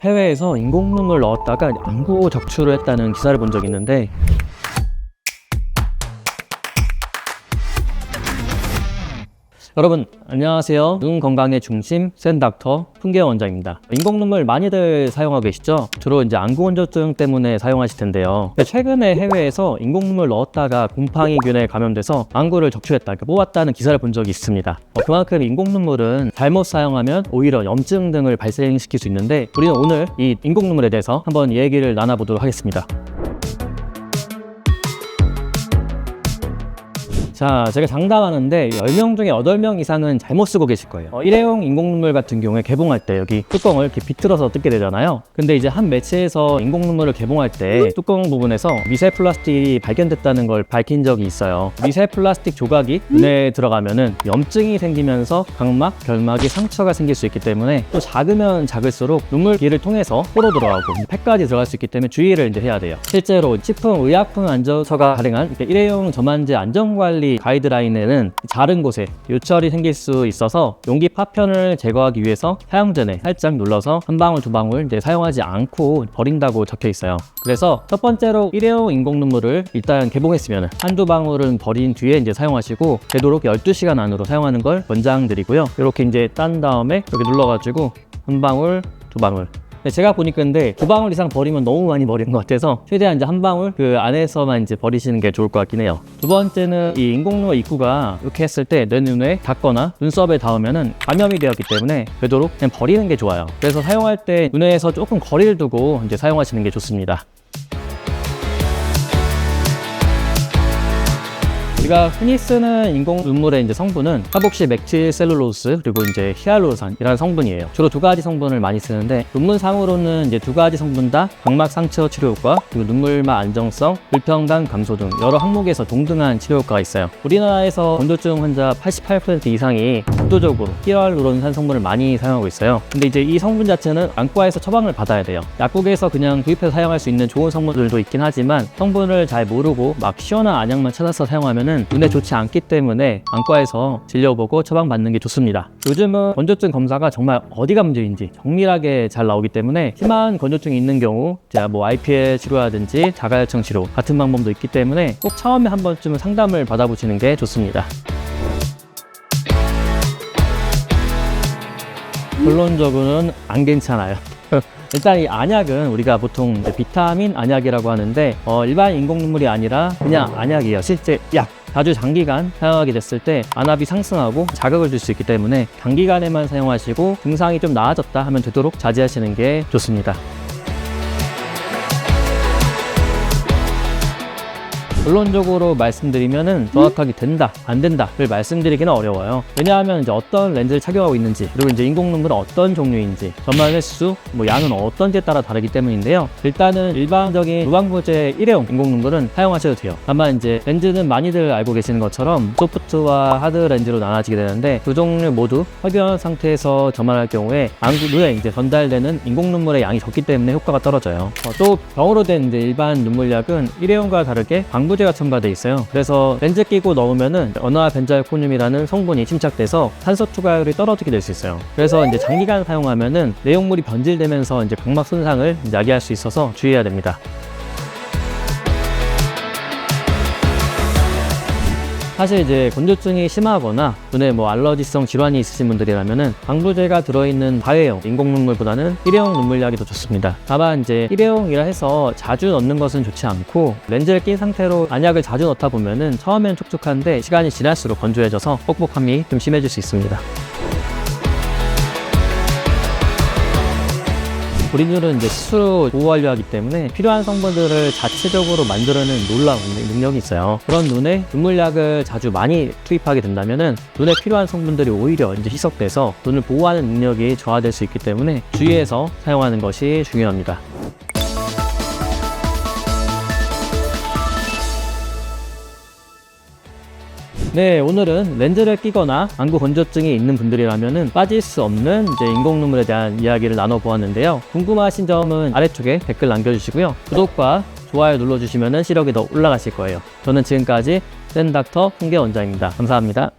해외에서 인공눈물 넣었다가 안구 적출을 했다는 기사를 본 적이 있는데, 여러분 안녕하세요. 눈 건강의 중심 센닥터 풍계원 원장입니다. 인공눈물 많이들 사용하고 계시죠? 주로 이제 안구 건조증 때문에 사용하실 텐데요. 최근에 해외에서 인공눈물 넣었다가 곰팡이균에 감염돼서 안구를 적출했다, 그러니까 뽑았다는 기사를 본 적이 있습니다. 그만큼 인공눈물은 잘못 사용하면 오히려 염증 등을 발생시킬 수 있는데, 우리는 오늘 이 인공눈물에 대해서 한번 얘기를 나눠보도록 하겠습니다. 자, 제가 장담하는데 10명 중에 8명 이상은 잘못 쓰고 계실 거예요. 일회용 인공눈물 같은 경우에 개봉할 때 여기 뚜껑을 이렇게 비틀어서 뜯게 되잖아요. 근데 이제 한 매체에서 인공눈물을 개봉할 때 뚜껑 부분에서 미세 플라스틱이 발견됐다는 걸 밝힌 적이 있어요. 미세 플라스틱 조각이 눈에 들어가면은 염증이 생기면서 각막, 결막이 상처가 생길 수 있기 때문에, 또 작으면 작을수록 눈물기를 통해서 코로 들어가고 폐까지 들어갈 수 있기 때문에 주의를 이제 해야 돼요. 실제로 식품의약품 안전처가 발행한 일회용 저만제 안전관리 가이드라인에는 작은 곳에 요철이 생길 수 있어서 용기 파편을 제거하기 위해서 사용 전에 살짝 눌러서 한 방울 두 방울 이제 사용하지 않고 버린다고 적혀 있어요. 그래서 첫 번째로 일회용 인공눈물을 일단 개봉했으면 한두 방울은 버린 뒤에 이제 사용하시고, 되도록 12시간 안으로 사용하는 걸 권장드리고요. 이렇게 이제 딴 다음에 이렇게 눌러가지고 한 방울 두 방울, 제가 보니까 근데 두 방울 이상 버리면 너무 많이 버리는 것 같아서 최대한 이제 한 방울 그 안에서만 이제 버리시는 게 좋을 것 같긴 해요. 두 번째는 이 인공눈물 입구가 이렇게 했을 때 내 눈에 닿거나 눈썹에 닿으면은 감염이 되었기 때문에 되도록 그냥 버리는 게 좋아요. 그래서 사용할 때 눈에서 조금 거리를 두고 이제 사용하시는 게 좋습니다. 우리가 흔히 쓰는 인공 눈물의 이제 성분은 카복시 맥틸 셀룰로스 그리고 이제 히알루론산이라는 성분이에요. 주로 두 가지 성분을 많이 쓰는데, 논문상으로는 이제 두 가지 성분 다 각막 상처 치료 효과, 그리고 눈물맛 안정성, 불평감 감소 등 여러 항목에서 동등한 치료 효과가 있어요. 우리나라에서 건조증 환자 88% 이상이 압도적으로 히알루론산 성분을 많이 사용하고 있어요. 근데 이제 이 성분 자체는 안과에서 처방을 받아야 돼요. 약국에서 그냥 구입해서 사용할 수 있는 좋은 성분들도 있긴 하지만, 성분을 잘 모르고 막 시원한 안약만 찾아서 사용하면은 눈에 좋지 않기 때문에 안과에서 진료보고 처방받는 게 좋습니다. 요즘은 건조증 검사가 정말 어디가 문제인지 정밀하게 잘 나오기 때문에, 심한 건조증이 있는 경우 제가 뭐 IPL 치료라든지 자가혈청 치료 같은 방법도 있기 때문에 꼭 처음에 한 번쯤은 상담을 받아보시는 게 좋습니다. 결론적으로는 안 괜찮아요. 일단 이 안약은 우리가 보통 이제 비타민 안약이라고 하는데, 일반 인공눈물이 아니라 그냥 안약이에요. 실제 약. 아주 장기간 사용하게 됐을 때 안압이 상승하고 자극을 줄 수 있기 때문에 단기간에만 사용하시고 증상이 좀 나아졌다 하면 되도록 자제하시는 게 좋습니다. 결론적으로 말씀드리면은 정확하게 된다, 안 된다를 말씀드리기는 어려워요. 왜냐하면 이제 어떤 렌즈를 착용하고 있는지, 그리고 이제 인공눈물은 어떤 종류인지, 전만 횟수, 양은 어떤지에 따라 다르기 때문인데요. 일단은 일반적인 무방부제 일회용 인공눈물은 사용하셔도 돼요. 다만 이제 렌즈는 많이들 알고 계시는 것처럼 소프트와 하드 렌즈로 나눠지게 되는데, 두 종류 모두 흡연 상태에서 점화할 경우에 안구 눈에 이제 전달되는 인공눈물의 양이 적기 때문에 효과가 떨어져요. 또 병으로 된 이제 일반 눈물약은 일회용과 다르게 방부제가 첨가되어 있어요. 그래서 렌즈 끼고 넣으면은 언화 벤자이코늄이라는 성분이 침착돼서 산소 투과율이 떨어지게 될 수 있어요. 그래서 이제 장기간 사용하면은 내용물이 변질되면서 이제 각막 손상을 야기할 수 있어서 주의해야 됩니다. 사실 이제 건조증이 심하거나 눈에 알러지성 질환이 있으신 분들이라면은 방부제가 들어있는 다회용 인공눈물보다는 일회용 눈물약이 더 좋습니다. 다만 이제 일회용이라 해서 자주 넣는 것은 좋지 않고, 렌즈를 낀 상태로 안약을 자주 넣다 보면은 처음엔 촉촉한데 시간이 지날수록 건조해져서 뻑뻑함이 좀 심해질 수 있습니다. 우리 눈은 이제 스스로 보호하려 하기 때문에 필요한 성분들을 자체적으로 만들어내는 놀라운 능력이 있어요. 그런 눈에 눈물약을 자주 많이 투입하게 된다면은 눈에 필요한 성분들이 오히려 이제 희석돼서 눈을 보호하는 능력이 저하될 수 있기 때문에 주의해서 사용하는 것이 중요합니다. 네, 오늘은 렌즈를 끼거나 안구 건조증이 있는 분들이라면은 빠질 수 없는 이제 인공눈물에 대한 이야기를 나눠보았는데요. 궁금하신 점은 아래쪽에 댓글 남겨주시고요. 구독과 좋아요 눌러주시면 시력이 더 올라가실 거예요. 저는 지금까지 센닥터 풍계원장입니다. 감사합니다.